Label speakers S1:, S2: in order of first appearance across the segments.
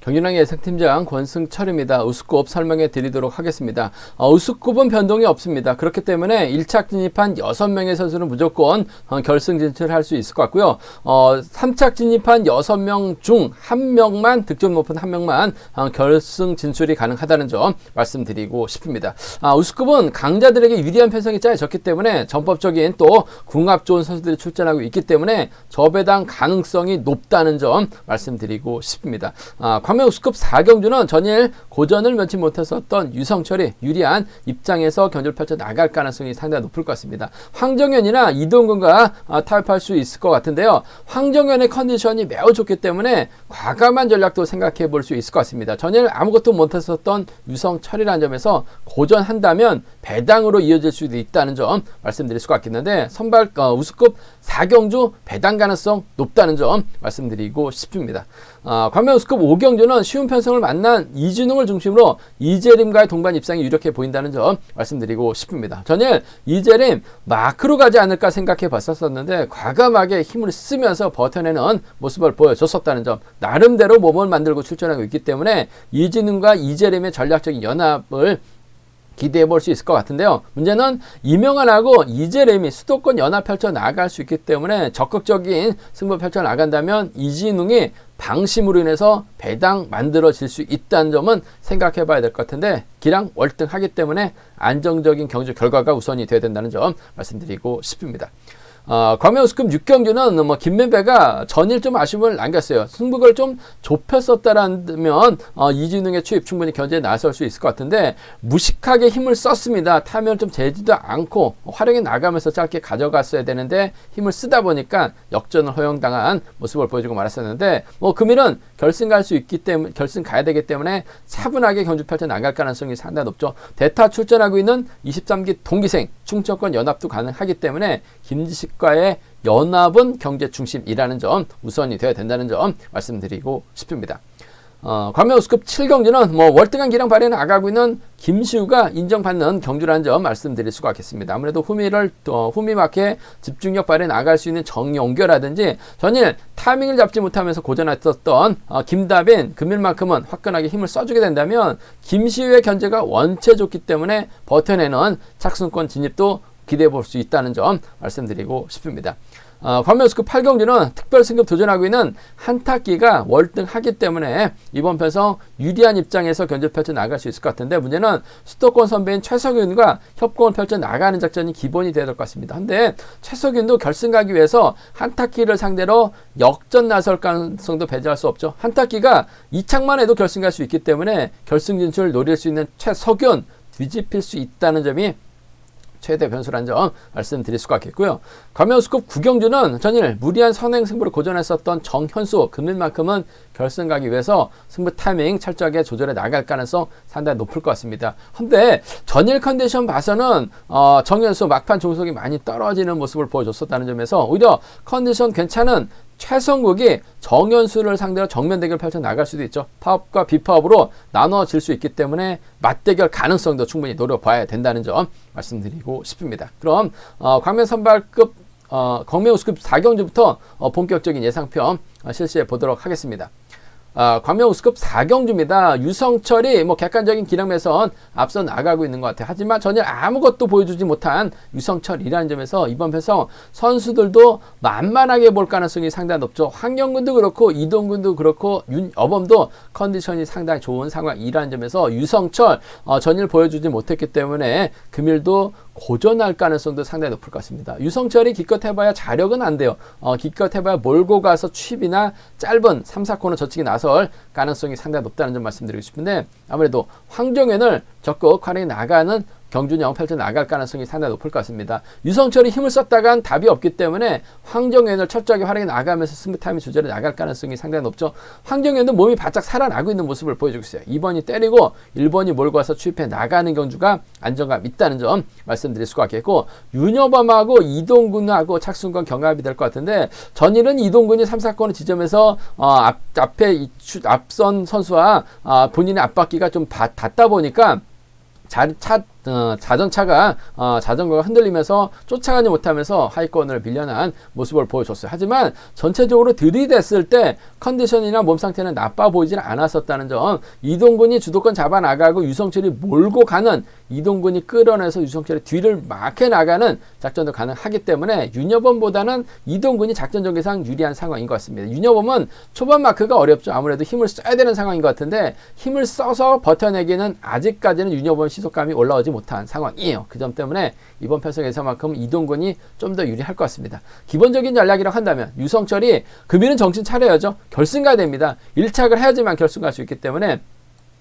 S1: 경기랑 예상팀장 권승철입니다. 우스컵 설명해 드리도록 하겠습니다. 우스컵은 변동이 없습니다. 그렇기 때문에 1착 진입한 6명의 선수는 무조건 결승 진출할 수 있을 것 같고요. 3착 진입한 6명 중 1명만, 득점 높은 1명만 결승 진출이 가능하다는 점 말씀드리고 싶습니다. 우스컵은 강자들에게 유리한 편성이 짜여졌기 때문에 전법적인 또 궁합 좋은 선수들이 출전하고 있기 때문에 저배당 가능성이 높다는 점 말씀드리고 싶습니다. 광명 우스컵 4경주는 전일 고전을 면치 못했었던 유성철이 유리한 입장에서 경주를 펼쳐 나갈 가능성이 상당히 높을 것 같습니다. 황정현이나 이동근과 타협할 수 있을 것 같은데요. 황정현의 컨디션이 매우 좋기 때문에 과감한 전략도 생각해 볼 수 있을 것 같습니다. 전일 아무것도 못했었던 유성철이라는 점에서 고전한다면 배당으로 이어질 수도 있다는 점 말씀드릴 수가 있겠는데, 선발 우스컵 4경주 배당 가능성 높다는 점 말씀드리고 싶습니다. 광명 우스컵 5경주는 쉬운 편성을 만난 이진웅을 중심으로 이재림과의 동반 입상이 유력해 보인다는 점 말씀드리고 싶습니다. 전일 이재림 마크로 가지 않을까 생각해 봤었는데 과감하게 힘을 쓰면서 버텨내는 모습을 보여줬었다는 점, 나름대로 몸을 만들고 출전하고 있기 때문에 이진웅과 이재림의 전략적인 연합을 기대해 볼 수 있을 것 같은데요. 문제는 이명환하고 이재림이 수도권 연합 펼쳐 나갈 수 있기 때문에 적극적인 승부 펼쳐 나간다면 이진웅이 방심으로 인해서 배당 만들어질 수 있다는 점은 생각해 봐야 될 것 같은데, 기량 월등하기 때문에 안정적인 경주 결과가 우선이 되어야 된다는 점 말씀드리고 싶습니다. 광명 우스컵 6경주는 김민배가 전일 좀 아쉬움을 남겼어요. 승부를 좀 좁혔었다라면 이진웅의 추입 충분히 견제에 나설 수 있을 것 같은데, 무식하게 힘을 썼습니다. 타면 좀 재지도 않고 활용해 나가면서 짧게 가져갔어야 되는데 힘을 쓰다 보니까 역전을 허용당한 모습을 보여주고 말았었는데, 금일은 결승 갈 수 있기 때문에, 결승 가야 되기 때문에 차분하게 경주 펼쳐 나갈 가능성이 상당히 높죠. 대타 출전하고 있는 23기 동기생 충청권 연합도 가능하기 때문에 김지식과의 연합은 경제 중심이라는 점 우선이 되어야 된다는 점 말씀드리고 싶습니다. 광명 우스컵 7경주는 월등한 기량 발휘해 나가고 있는 김시우가 인정받는 경주라는 점 말씀드릴 수가 있겠습니다. 아무래도 후미막에 집중력 발휘해 나갈 수 있는 정용교라든지 전일 타이밍을 잡지 못하면서 고전했었던 김다빈, 금일만큼은 화끈하게 힘을 써주게 된다면 김시우의 견제가 원체 좋기 때문에 버텨내는 착승권 진입도 기대해 볼 수 있다는 점 말씀드리고 싶습니다. 광명 우스컵 8경주는 특별 승급 도전하고 있는 한타기가 월등하기 때문에 이번 편성 유리한 입장에서 견제 펼쳐 나갈 수 있을 것 같은데, 문제는 수도권 선배인 최석윤과 협공을 펼쳐 나가는 작전이 기본이 되어야 될 것 같습니다. 근데 최석윤도 결승 가기 위해서 한타기를 상대로 역전 나설 가능성도 배제할 수 없죠. 한타기가 2착만 해도 결승 갈 수 있기 때문에 결승 진출을 노릴 수 있는 최석윤 뒤집힐 수 있다는 점이 최대 변수라는 점 말씀드릴 수가 있겠고요. 광명 우스컵 9경주는 전일 무리한 선행 승부를 고전했었던 정현수, 금일만큼은 결승 가기 위해서 승부 타이밍 철저하게 조절해 나갈 가능성 상당히 높을 것 같습니다. 근데 전일 컨디션 봐서는 정현수 막판 종속이 많이 떨어지는 모습을 보여줬었다는 점에서 오히려 컨디션 괜찮은 최성국이 정현수를 상대로 정면 대결 펼쳐 나갈 수도 있죠. 파업과 비파업으로 나눠질 수 있기 때문에 맞대결 가능성도 충분히 노려봐야 된다는 점 말씀드리고 싶습니다. 그럼 광명 선발급 광명 우스컵 4경주부터 본격적인 예상평 실시해 보도록 하겠습니다. 광명 우스컵 4경주입니다. 유성철이 객관적인 기량에선 앞서 나가고 있는 것 같아요. 하지만 전혀 아무것도 보여주지 못한 유성철이라는 점에서 이번 편성 선수들도 만만하게 볼 가능성이 상당히 높죠. 황영근도 그렇고 이동근도 그렇고 윤여범도 컨디션이 상당히 좋은 상황이라는 점에서 유성철 전일 보여주지 못했기 때문에 금일도 고전할 가능성도 상당히 높을 것 같습니다. 유성철이 기껏 해봐야 자력은 안 돼요. 기껏 해봐야 몰고 가서 취입이나 짧은 3, 4코너 젖히기 나설 가능성이 상당히 높다는 점 말씀드리고 싶은데, 아무래도 황정현을 적극 활용해 나가는 경준형 펼쳐 나갈 가능성이 상당히 높을 것 같습니다. 유성철이 힘을 썼다간 답이 없기 때문에 황정현을 철저하게 활용해 나가면서 승부 타이밍 조절해 나갈 가능성이 상당히 높죠. 황정현도 몸이 바짝 살아나고 있는 모습을 보여주고 있어요. 2번이 때리고 1번이 몰고 와서 추입해 나가는 경주가 안정감 있다는 점 말씀드릴 수가 있겠고, 윤여범하고 이동근하고 착승권 경합이 될 것 같은데, 전일은 이동근이 3, 4권의 지점에서 앞에 앞선 선수와 본인의 앞바퀴가 좀 닿다 보니까 자전차가 자전거가 흔들리면서 쫓아가지 못하면서 하위권을 밀려난 모습을 보여줬어요. 하지만 전체적으로 들이댔을 때 컨디션이나 몸 상태는 나빠 보이질 않았었다는 점, 이동근이 주도권 잡아 나가고 유성철이 몰고 가는, 이동근이 끌어내서 유성철의 뒤를 막혀 나가는 작전도 가능하기 때문에 윤여범보다는 이동근이 작전 전개상 유리한 상황인 것 같습니다. 윤여범은 초반 마크가 어렵죠. 아무래도 힘을 써야 되는 상황인 것 같은데 힘을 써서 버텨내기는 아직까지는 윤여범 시속감이 올라오지 못한 상황이에요. 그 점 때문에 이번 편성에서만큼 이동근이 좀 더 유리할 것 같습니다. 기본적인 전략이라고 한다면 유성철이 금일은 정신 차려야죠. 결승 가야 됩니다. 1착을 해야지만 결승 갈 수 있기 때문에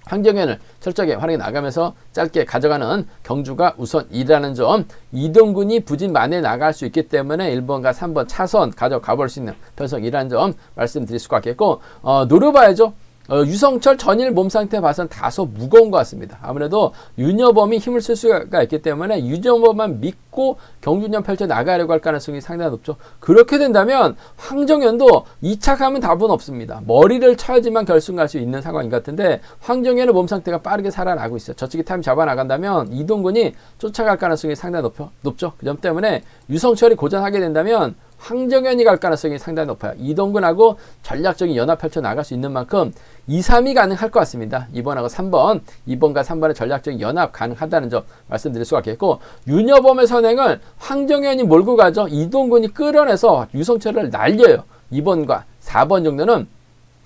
S1: 황정현을 철저하게 활용해 나가면서 짧게 가져가는 경주가 우선이라는 점, 이동근이 부진 만에 나갈 수 있기 때문에 1번과 3번 차선 가져가 볼 수 있는 편성이라는 점 말씀드릴 수가 있겠고, 노려봐야죠. 유성철 전일 몸 상태 봐선 다소 무거운 것 같습니다. 아무래도 윤여범이 힘을 쓸 수가 있기 때문에 윤여범만 믿고 경주년 펼쳐 나가려고 할 가능성이 상당히 높죠. 그렇게 된다면 황정현도 2착하면 답은 없습니다. 머리를 쳐야지만 결승 갈 수 있는 상황인 것 같은데 황정현의 몸 상태가 빠르게 살아나고 있어요. 저쪽이 타임 잡아 나간다면 이동근이 쫓아갈 가능성이 상당히 높죠. 그 점 때문에 유성철이 고전하게 된다면 황정현이 갈 가능성이 상당히 높아요. 이동근하고 전략적인 연합 펼쳐 나갈 수 있는 만큼 2, 3이 가능할 것 같습니다. 2번하고 3번, 2번과 3번의 전략적인 연합 가능하다는 점 말씀드릴 수가 있겠고, 윤여범의 선행을 황정현이 몰고 가죠. 이동근이 끌어내서 유성철을 날려요. 2번과 4번 정도는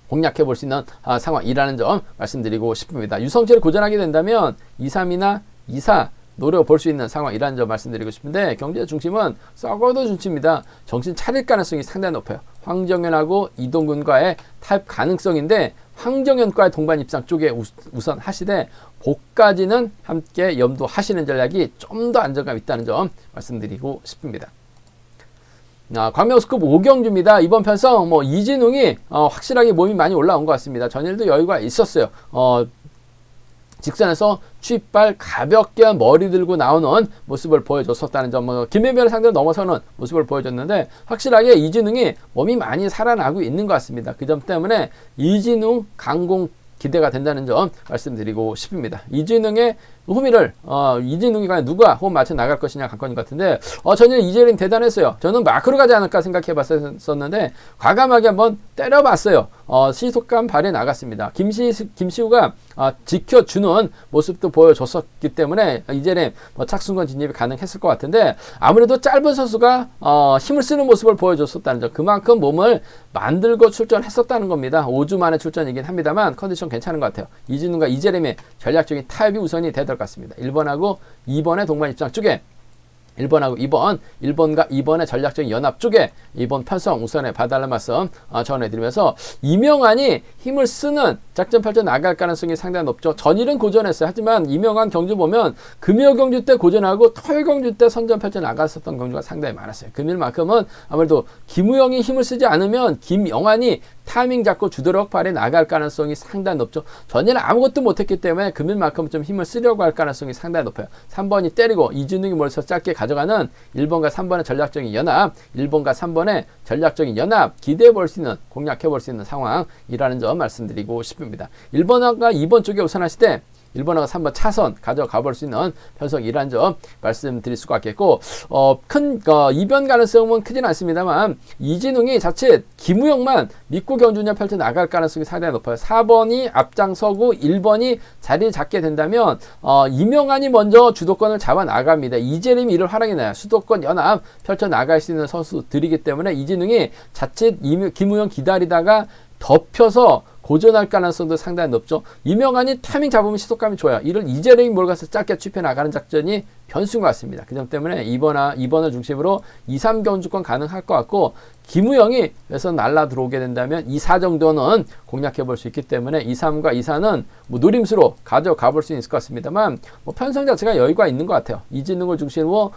S1: 공략해 볼 수 있는 상황이라는 점 말씀드리고 싶습니다. 유성철이 고전하게 된다면 2, 3이나 2, 4 노려볼 수 있는 상황이라는 점 말씀드리고 싶은데, 경주의 중심은 썩어도 중심입니다. 정신 차릴 가능성이 상당히 높아요. 황정현하고 이동근과의 타협 가능성인데 황정현과의 동반 입상 쪽에 우선 하시되 복까지는 함께 염두하시는 전략이 좀 더 안정감 있다는 점 말씀드리고 싶습니다. 광명스급 5경주입니다. 이번 편성 이진웅이 확실하게 몸이 많이 올라온 것 같습니다. 전일도 여유가 있었어요. 직선에서 취발 가볍게 머리 들고 나오는 모습을 보여줬었다는 점, 김현변을 상대로 넘어서는 모습을 보여줬는데 확실하게 이진웅이 몸이 많이 살아나고 있는 것 같습니다. 그 점 때문에 이진웅 강공 기대가 된다는 점 말씀드리고 싶습니다. 이진웅의 후미를 이진웅이 과연 누가 호흡 맞춰 나갈 것이냐 관건인 것 같은데, 전일 이재림 대단했어요. 저는 마크로 가지 않을까 생각해 봤었는데 과감하게 한번 때려봤어요. 시속감 발휘 나갔습니다. 김시우가 지켜주는 모습도 보여줬었기 때문에 이재림 착순권 진입이 가능했을 것 같은데, 아무래도 짧은 선수가 힘을 쓰는 모습을 보여줬었다는 점, 그만큼 몸을 만들고 출전했었다는 겁니다. 5주 만에 출전이긴 합니다만 컨디션 괜찮은 것 같아요. 이진웅과 이재림의 전략적인 타협이 우선이 되도록 같습니다. 1번하고 2번의 동반 입장 쪽에 1번하고 2번, 1번과 2번의 전략적인 연합 쪽에 이번 편성 우선에 봐달라는 말씀 전해드리면서, 이명환이 힘을 쓰는 작전 펼쳐 나갈 가능성이 상당히 높죠. 전일은 고전했어요. 하지만 이명환 경주 보면 금요 경주 때 고전하고 토요 경주 때 선전 펼쳐 나갔었던 경주가 상당히 많았어요. 금일만큼은 아무래도 김우영이 힘을 쓰지 않으면 김영환이 타이밍 잡고 주도력 발휘 나갈 가능성이 상당히 높죠. 전일은 아무것도 못했기 때문에 금일만큼 좀 힘을 쓰려고 할 가능성이 상당히 높아요. 3번이 때리고 이진웅이 몰아서 짧게 가져가는 1번과 3번의 전략적인 연합, 1번과 3번의 전략적인 연합 기대해 볼 수 있는, 공략해 볼 수 있는 상황이라는 점 말씀드리고 싶습니다. 1번과 2번 쪽에 우선하시되 1번하고 3번 차선 가져가 볼 수 있는 편성이라는 점 말씀드릴 수가 있겠고, 큰 이변 가능성은 크진 않습니다만 이진웅이 자칫 김우영만 믿고 경주년 펼쳐 나갈 가능성이 상당히 높아요. 4번이 앞장서고 1번이 자리를 잡게 된다면 이명환이 먼저 주도권을 잡아 나갑니다. 이재림이 이를 활용해놔야 수도권 연합 펼쳐 나갈 수 있는 선수들이기 때문에 이진웅이 자칫 김우영 기다리다가 덮여서 고전할 가능성도 상당히 높죠. 이명환이 타이밍 잡으면 시속감이 좋아요. 이를 이재림이 몰아가서 짧게 춥혀 나가는 작전이 변수인 것 같습니다. 그 점 때문에 2번을 중심으로 2, 3경주권 가능할 것 같고, 김우영이 여기서 날라 들어오게 된다면 2, 4 정도는 공략해 볼 수 있기 때문에 2, 3과 2, 4는 노림수로 가져가 볼 수 있을 것 같습니다만 편성 자체가 여유가 있는 것 같아요. 이진웅을 중심으로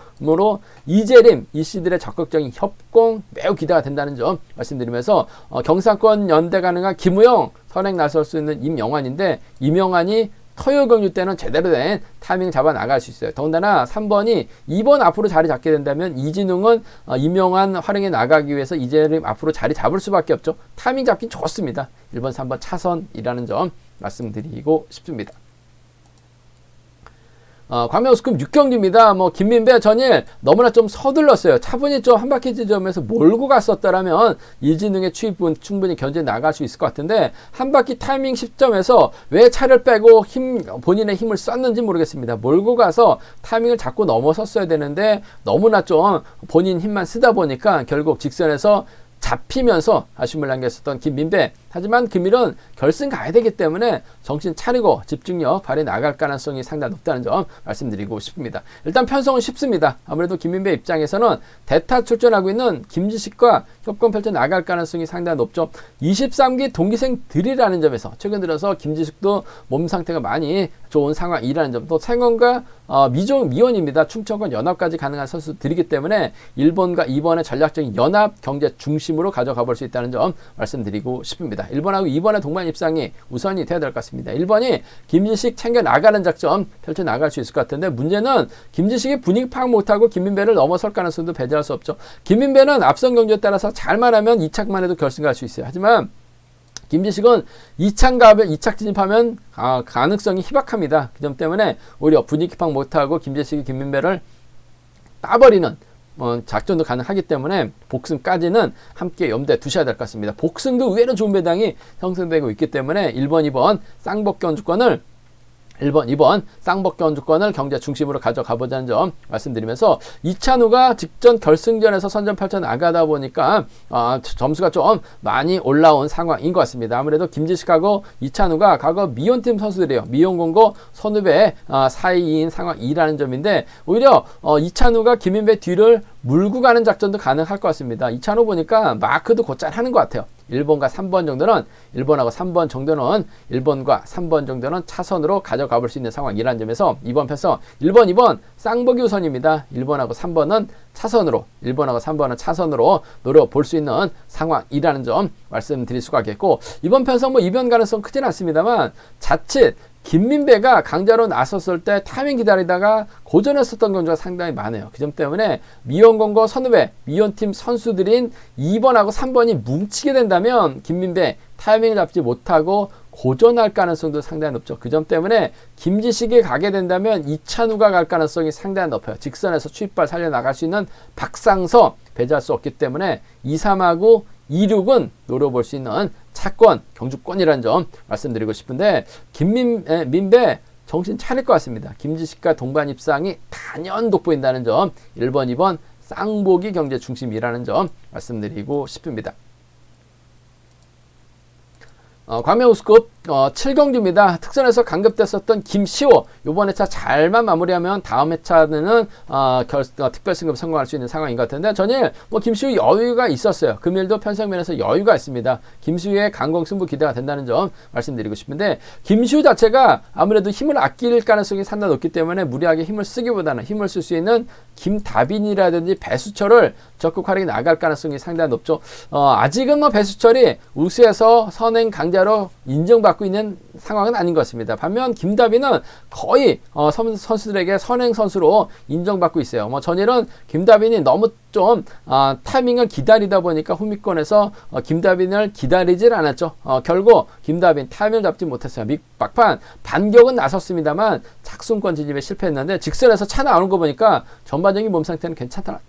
S1: 이재림, 이씨들의 적극적인 협공 매우 기대가 된다는 점 말씀드리면서, 경상권 연대 가능한 김우영 선행 나설 수 있는 임영환인데, 임영환이 토요 경주 때는 제대로 된 타이밍을 잡아 나갈 수 있어요. 더군다나 3번이 2번 앞으로 자리 잡게 된다면 이진웅은 임영환 활용해 나가기 위해서 이재림 앞으로 자리 잡을 수밖에 없죠. 타이밍 잡긴 좋습니다. 1번, 3번 차선이라는 점 말씀드리고 싶습니다. 광명우스컵 6경기입니다. 뭐 김민배 전일 너무나 좀 서둘렀어요. 차분히 좀 한 바퀴 지점에서 몰고 갔었더라면 이진웅의 추입은 충분히 견제 나갈 수 있을 것 같은데 한 바퀴 타이밍 시점에서 왜 차를 빼고 본인의 힘을 썼는지 모르겠습니다. 몰고 가서 타이밍을 잡고 넘어섰어야 되는데 너무나 좀 본인 힘만 쓰다 보니까 결국 직선에서 잡히면서 아쉬움을 남겼었던 김민배. 하지만 금일은 결승 가야 되기 때문에 정신 차리고 집중력 발휘 나갈 가능성이 상당히 높다는 점 말씀드리고 싶습니다. 일단 편성은 쉽습니다. 아무래도 김민배 입장에서는 대타 출전하고 있는 김지식과 협공 펼쳐 나갈 가능성이 상당히 높죠. 23기 동기생들이라는 점에서 최근 들어서 김지식도 몸 상태가 많이 좋은 상황이라는 점, 또 생원과 미원입니다. 충청권 연합까지 가능한 선수들이기 때문에 1번과 2번의 전략적인 연합 경제 중심으로 가져가 볼 수 있다는 점 말씀드리고 싶습니다. 1번하고 2번의 동반 입상이 우선이 돼야 될 것 같습니다. 1번이 김지식 챙겨 나가는 작전 펼쳐 나갈 수 있을 것 같은데 문제는 김지식이 분위기 파악 못하고 김민배를 넘어설 가능성도 배제할 수 없죠. 김민배는 앞선 경기에 따라서 잘만 하면 2착만 해도 결승 갈 수 있어요. 하지만 김지식은 2착 진입하면 가능성이 희박합니다. 그 점 때문에 오히려 분위기 파악 못하고 김지식이 김민배를 따버리는 작전도 가능하기 때문에 복승까지는 함께 염두에 두셔야 될 것 같습니다. 복승도 의외로 좋은 배당이 형성되고 있기 때문에 1번, 2번 쌍복견주권을 1번, 2번 쌍복견주권을 경제 중심으로 가져가 보자는 점 말씀드리면서 이찬우가 직전 결승전에서 선전 펼쳐 나가다 보니까 점수가 좀 많이 올라온 상황인 것 같습니다. 아무래도 김지식하고 이찬우가 과거 미혼팀 선수들이에요. 미혼공고 선후배 사이인 상황이라는 점인데 오히려 이찬우가 김민배 뒤를 물고 가는 작전도 가능할 것 같습니다. 이찬우 보니까 마크도 곧잘 하는 것 같아요. 1번과 3번 정도는 1번하고 3번 정도는 1번과 3번 정도는 차선으로 가져가 볼 수 있는 상황이라는 점에서 이번 편성 1번, 2번 쌍보기 우선입니다. 1번하고 3번은 차선으로 1번하고 3번은 차선으로 노려볼 수 있는 상황이라는 점 말씀드릴 수가 있겠고 이번 편성 뭐 이변 가능성 크진 않습니다만 자칫 김민배가 강자로 나섰을 때 타이밍 기다리다가 고전했었던 경우가 상당히 많아요. 그 점 때문에 미혼공고 선후배, 미혼팀 선수들인 2번하고 3번이 뭉치게 된다면 김민배 타이밍을 잡지 못하고 고전할 가능성도 상당히 높죠. 그 점 때문에 김지식이 가게 된다면 이찬우가 갈 가능성이 상당히 높아요. 직선에서 추입발 살려나갈 수 있는 박상서 배제할 수 없기 때문에 2, 3하고 2, 6은 노려볼 수 있는 차권, 경주권이라는 점 말씀드리고 싶은데 김민배 정신 차릴 것 같습니다. 김지식과 동반 입상이 단연 돋보인다는 점 1번, 2번 쌍보기 경제 중심이라는 점 말씀드리고 싶습니다. 광명우스컵 7경기입니다. 특선에서 강급됐었던 김시호 요번 회차 잘만 마무리하면 다음 회차는 특별 승급 성공할 수 있는 상황인 것 같은데 전일 김시호 여유가 있었어요. 금일도 편성면에서 여유가 있습니다. 김시호의 강공 승부 기대가 된다는 점 말씀드리고 싶은데 김시호 자체가 아무래도 힘을 아낄 가능성이 상당히 높기 때문에 무리하게 힘을 쓰기보다는 힘을 쓸 수 있는 김다빈이라든지 배수철을 적극 활용해 나갈 가능성이 상당히 높죠. 아직은 배수철이 우수에서 선행 강자로 인정받고 있는 상황은 아닌 것 같습니다. 반면 김다빈은 거의 선수들에게 선행 선수로 인정받고 있어요. 전일은 김다빈이 너무 좀 타이밍을 기다리다 보니까 후미권에서 김다빈을 기다리질 않았죠. 결국 김다빈 타이밍을 잡지 못했어요. 막판 반격은 나섰습니다만 착순권 진입에 실패했는데 직선에서 차 나오는 거 보니까 전반적인 몸 상태는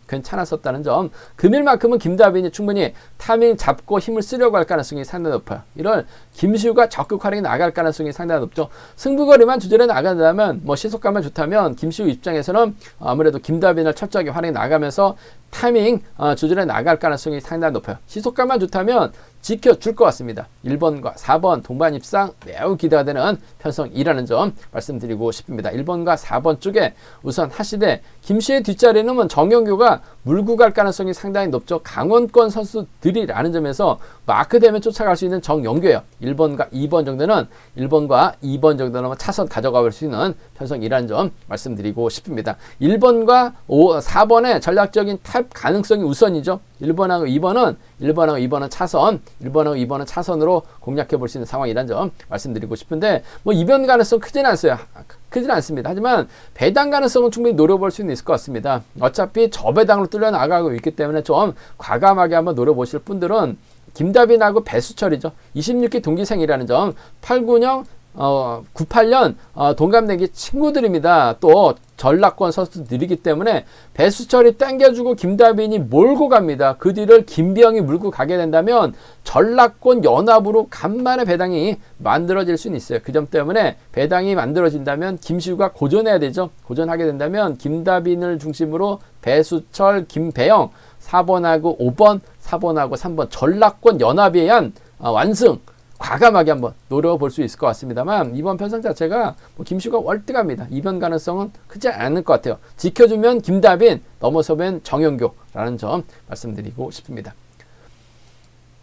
S1: 괜찮았었다는 점. 금일만큼은 김다빈이 충분히 타이밍 잡고 힘을 쓰려고 할 가능성이 상당히 높아요. 이럴 김시우가 적극 활용해 나갈 가능성이 상당히 높죠. 승부거리만 조절해 나간다면 시속감만 좋다면 김시우 입장에서는 아무래도 김다빈을 철저하게 활용해 나가면서 타이밍 조절해 나갈 가능성이 상당히 높아요. 시속감만 좋다면 지켜줄 것 같습니다. 1번과 4번 동반 입상 매우 기대가 되는 편성이라는 점 말씀드리고 싶습니다. 1번과 4번 쪽에 우선 하시되 김시의 뒷자리는 정영규가 물고 갈 가능성이 상당히 높죠. 강원권 선수들이라는 점에서 마크되면 쫓아갈 수 있는 정영규예요. 1번과 2번 정도는 1번과 2번 정도는 차선 가져가 볼 수 있는 편성이라는 점 말씀드리고 싶습니다. 1번과 4번의 전략적인 탑 가능성이 우선이죠. 1번하고 2번은 차선, 1번하고 2번은 차선으로 공략해 볼 수 있는 상황이라는 점 말씀드리고 싶은데 이변 가능성 크진 않습니다. 하지만 배당 가능성은 충분히 노려볼 수는 있을 것 같습니다. 어차피 저배당으로 뚫려 나가고 있기 때문에 좀 과감하게 한번 노려보실 분들은 김다빈하고 배수철이죠. 26기 동기생이라는 점, 89년 98년 동갑내기 친구들입니다. 또 전락권 선수들이기 때문에 배수철이 땡겨주고 김다빈이 몰고 갑니다. 그 뒤를 김비영이 물고 가게 된다면 전락권 연합으로 간만에 배당이 만들어질 수는 있어요. 그 점 때문에 배당이 만들어진다면 김시우가 고전해야 되죠. 고전하게 된다면 김다빈을 중심으로 배수철, 김배영 4번하고 5번, 4번하고 3번 전락권 연합에 의한 완승 과감하게 한번 노려볼 수 있을 것 같습니다만 이번 편성 자체가 김시우가 월등합니다. 이변 가능성은 크지 않을 것 같아요. 지켜주면 김다빈, 넘어서면 정영교라는 점 말씀드리고 싶습니다.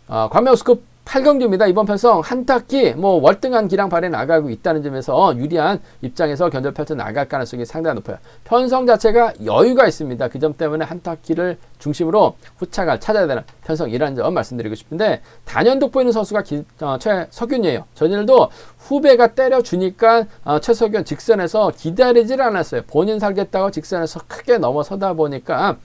S1: 광명우스컵 8경기입니다. 이번 편성 한타키 월등한 기량 발휘 나가고 있다는 점에서 유리한 입장에서 견제 펼쳐 나갈 가능성이 상당히 높아요. 편성 자체가 여유가 있습니다. 그 점 때문에 한타키를 중심으로 후착을 찾아야 되는 편성이라는 점 말씀드리고 싶은데 단연 돋보이는 선수가 최석윤이에요. 전일도 후배가 때려주니까 최석윤 직선에서 기다리질 않았어요. 본인 살겠다고 직선에서 크게 넘어서다 보니까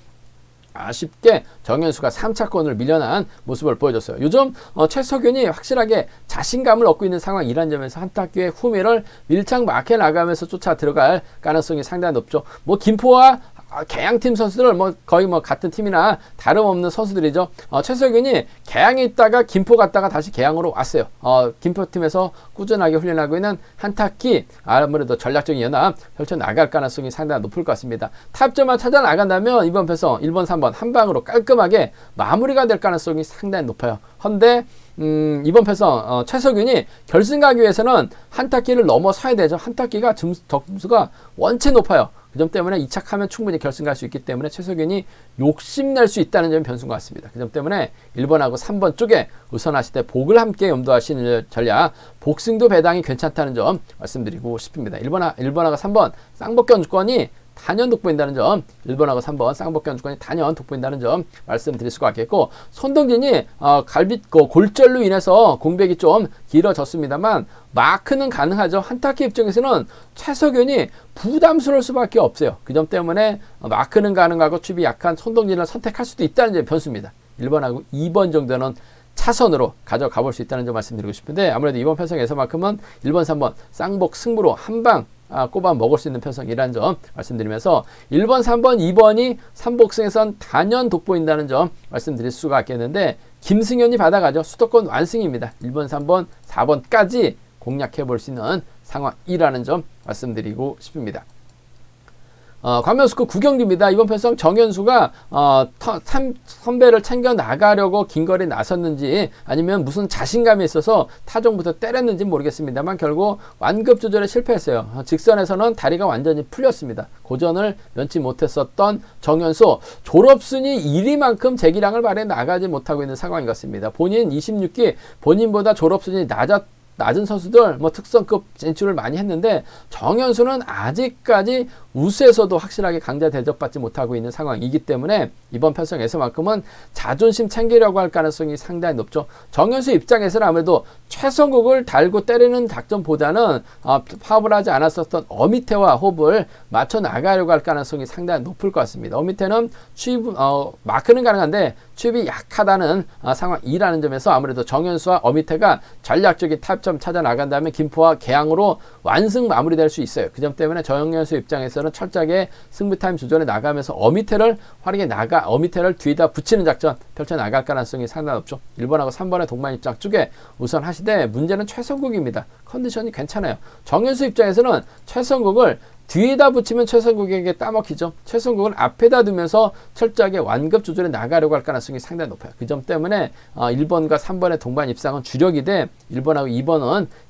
S1: 아쉽게 정현수가 3차권을 밀려난 모습을 보여줬어요. 요즘 최석윤이 확실하게 자신감을 얻고 있는 상황이라는 점에서 한타키의 후미를 밀착 막혀 나가면서 쫓아 들어갈 가능성이 상당히 높죠. 김포와 개양팀 선수들 거의 같은 팀이나 다름없는 선수들이죠. 최석윤이 개양에 있다가 김포 갔다가 다시 개양으로 왔어요. 김포팀에서 꾸준하게 훈련하고 있는 한타키 아무래도 전략적인 연합 펼쳐 나갈 가능성이 상당히 높을 것 같습니다. 탑점만 찾아 나간다면 이번 편성 1번, 3번 한 방으로 깔끔하게 마무리가 될 가능성이 상당히 높아요. 헌데 이번 편성 최석윤이 결승 가기 위해서는 한타키를 넘어서야 되죠. 한타키가 점수가 원체 높아요. 그 점 때문에 이착하면 충분히 결승 갈 수 있기 때문에 최석윤이 욕심낼 수 있다는 점이 변수인 것 같습니다. 그 점 때문에 1번하고 3번 쪽에 우선하실 때 복을 함께 염두하시는 전략, 복승도 배당이 괜찮다는 점 말씀드리고 싶습니다. 1번하고 3번 쌍복견주권이 단연 돋보인다는 점, 1번하고 3번 쌍복견주권이 단연 돋보인다는 점 말씀드릴 수가 있겠고, 손동진이 골절로 인해서 공백이 좀 길어졌습니다만 마크는 가능하죠. 한타키 입장에서는 최석윤이 부담스러울 수밖에 없어요. 그 점 때문에 마크는 가능하고 칩이 약한 손동진을 선택할 수도 있다는 점이 변수입니다. 1번하고 2번 정도는 차선으로 가져가 볼 수 있다는 점 말씀드리고 싶은데, 아무래도 이번 편성에서만큼은 1번, 3번 쌍복 승부로 한방 꼽아 먹을 수 있는 편성이라는 점 말씀드리면서 1번, 3번, 2번이 삼복승에선 단연 돋보인다는 점 말씀드릴 수가 있겠는데, 김승현이 받아가죠. 수도권 완승입니다. 1번, 3번, 4번까지 공략해 볼 수 있는 상황이라는 점 말씀드리고 싶습니다. 광명우스컵 9경기입니다. 이번 편성 정현수가 선배를 챙겨 나가려고 긴거리 나섰는지 아니면 무슨 자신감이 있어서 타종부터 때렸는지 모르겠습니다만 결국 완급 조절에 실패했어요. 직선에서는 다리가 완전히 풀렸습니다. 고전을 면치 못했었던 정현수, 졸업순위 1위만큼 제 기량을 발휘해 나가지 못하고 있는 상황인 것 같습니다. 본인 26기, 본인보다 졸업순위 낮은 선수들 특성급 진출을 많이 했는데 정현수는 아직까지 우수에서도 확실하게 강자 대접받지 못하고 있는 상황이기 때문에 이번 편성에서만큼은 자존심 챙기려고 할 가능성이 상당히 높죠. 정현수 입장에서는 아무래도 최성국을 달고 때리는 작전보다는 파업을 하지 않았었던 어미태와 호흡을 맞춰 나가려고 할 가능성이 상당히 높을 것 같습니다. 어미태는 마크는 가능한데 취입이 약하다는 상황이라는 점에서 아무래도 정현수와 어미태가 전략적인 타점 찾아 나간다면 김포와 개항으로 완승 마무리될 수 있어요. 그 점 때문에 정현수 입장에서는 철저하게 승부 타임 조절에 나가면서 어미태를 어미태를 뒤에다 붙이는 작전 펼쳐 나갈 가능성이 상당히 높죠. 1번하고 3번의 동반 입장 쪽에 우선 하시되, 문제는 최성국입니다. 컨디션이 괜찮아요. 정현수 입장에서는 최성국을 뒤에다 붙이면 최성국에게 따먹히죠. 최성국을 앞에다 두면서 철저하게 완급 조절에 나가려고 할 가능성이 상당히 높아요. 그 점 때문에 1번과 3번의 동반 입상은 주력이 돼 1번하고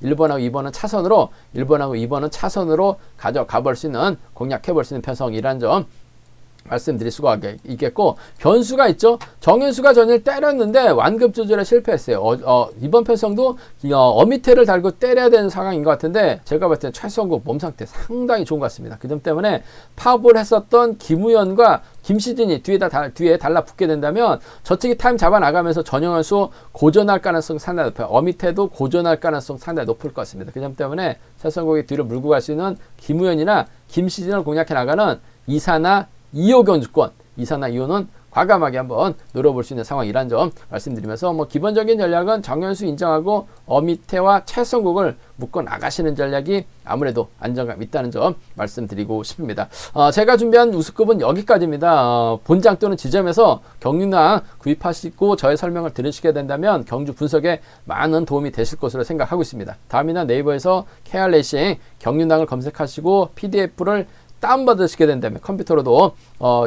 S1: 2번은 차선으로 1번하고 2번은 차선으로 가져가 볼 수 있는, 공략해 볼 수 있는 편성이라는 점 말씀드릴 수가 있겠고, 변수가 있죠. 정현수가 전일 때렸는데 완급 조절에 실패했어요. 이번 편성도 어미태를 달고 때려야 되는 상황인 것 같은데 제가 봤을 때 최성국 몸 상태 상당히 좋은 것 같습니다. 그 점 때문에 파업을 했었던 김우현과 김시진이 뒤에 달라붙게 된다면 저측이 타임 잡아 나가면서 전영현수 고전할 가능성 상당히 높아요. 어미태도 고전할 가능성 상당히 높을 것 같습니다. 그 점 때문에 최성국이 뒤로 물고 갈 수 있는 김우현이나 김시진을 공략해 나가는 이사나 2호 견주권, 2사나 2호는 과감하게 한번 노려볼 수 있는 상황이란 점 말씀드리면서 뭐 기본적인 전략은 정현수 인정하고 어미태와 최성국을 묶어 나가시는 전략이 아무래도 안정감 있다는 점 말씀드리고 싶습니다. 제가 준비한 우수급은 여기까지입니다. 본장 또는 지점에서 경륜당 구입하시고 저의 설명을 들으시게 된다면 경주 분석에 많은 도움이 되실 것으로 생각하고 있습니다. 다음이나 네이버에서 KR레이싱 경륜당을 검색하시고 PDF를 다운받으시게 된다면 컴퓨터로도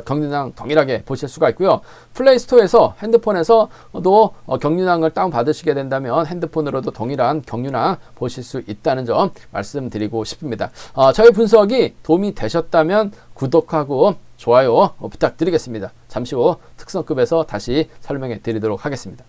S1: 경륜당 동일하게 보실 수가 있고요. 플레이스토어에서 핸드폰에서도 경륜당을 다운받으시게 된다면 핸드폰으로도 동일한 경륜당 보실 수 있다는 점 말씀드리고 싶습니다. 저희 분석이 도움이 되셨다면 구독하고 좋아요 부탁드리겠습니다. 잠시 후 특성급에서 다시 설명해 드리도록 하겠습니다.